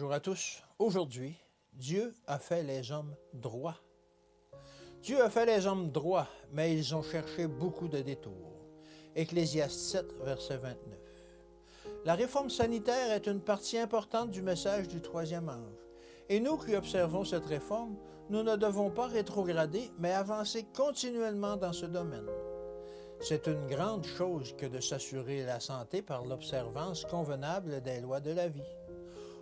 Bonjour à tous. Aujourd'hui, Dieu a fait les hommes droits. Dieu a fait les hommes droits, mais ils ont cherché beaucoup de détours. Ecclésiaste 7, verset 29. La réforme sanitaire est une partie importante du message du troisième ange. Et nous qui observons cette réforme, nous ne devons pas rétrograder, mais avancer continuellement dans ce domaine. C'est une grande chose que de s'assurer la santé par l'observance convenable des lois de la vie.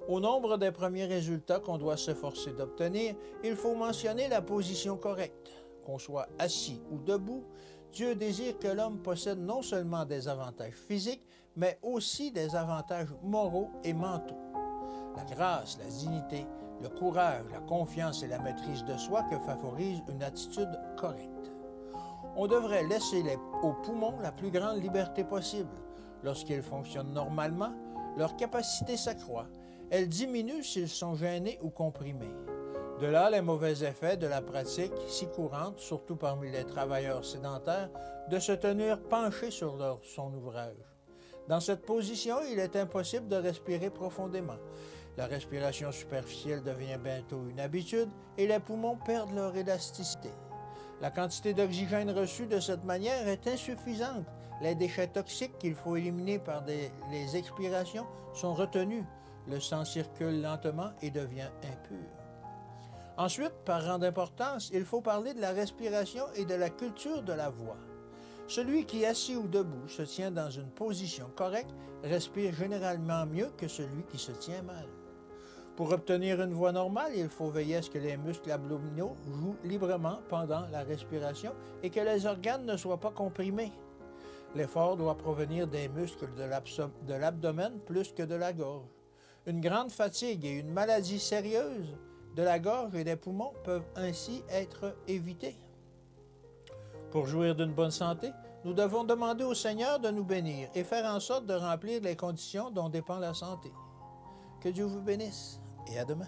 Au nombre des premiers résultats qu'on doit s'efforcer d'obtenir, il faut mentionner la position correcte. Qu'on soit assis ou debout, Dieu désire que l'homme possède non seulement des avantages physiques, mais aussi des avantages moraux et mentaux. La grâce, la dignité, le courage, la confiance et la maîtrise de soi que favorise une attitude correcte. On devrait laisser aux poumons la plus grande liberté possible. Lorsqu'ils fonctionnent normalement, leur capacité s'accroît. Elle diminue s'ils sont gênés ou comprimés. De là les mauvais effets de la pratique si courante, surtout parmi les travailleurs sédentaires, de se tenir penchés sur son ouvrage. Dans cette position, il est impossible de respirer profondément. La respiration superficielle devient bientôt une habitude et les poumons perdent leur élasticité. La quantité d'oxygène reçue de cette manière est insuffisante. Les déchets toxiques qu'il faut éliminer par les expirations sont retenus. Le sang circule lentement et devient impur. Ensuite, par rang d'importance, il faut parler de la respiration et de la culture de la voix. Celui qui, assis ou debout, se tient dans une position correcte respire généralement mieux que celui qui se tient mal. Pour obtenir une voix normale, il faut veiller à ce que les muscles abdominaux jouent librement pendant la respiration et que les organes ne soient pas comprimés. L'effort doit provenir des muscles de l'abdomen plus que de la gorge. Une grande fatigue et une maladie sérieuse de la gorge et des poumons peuvent ainsi être évitées. Pour jouir d'une bonne santé, nous devons demander au Seigneur de nous bénir et faire en sorte de remplir les conditions dont dépend la santé. Que Dieu vous bénisse et à demain.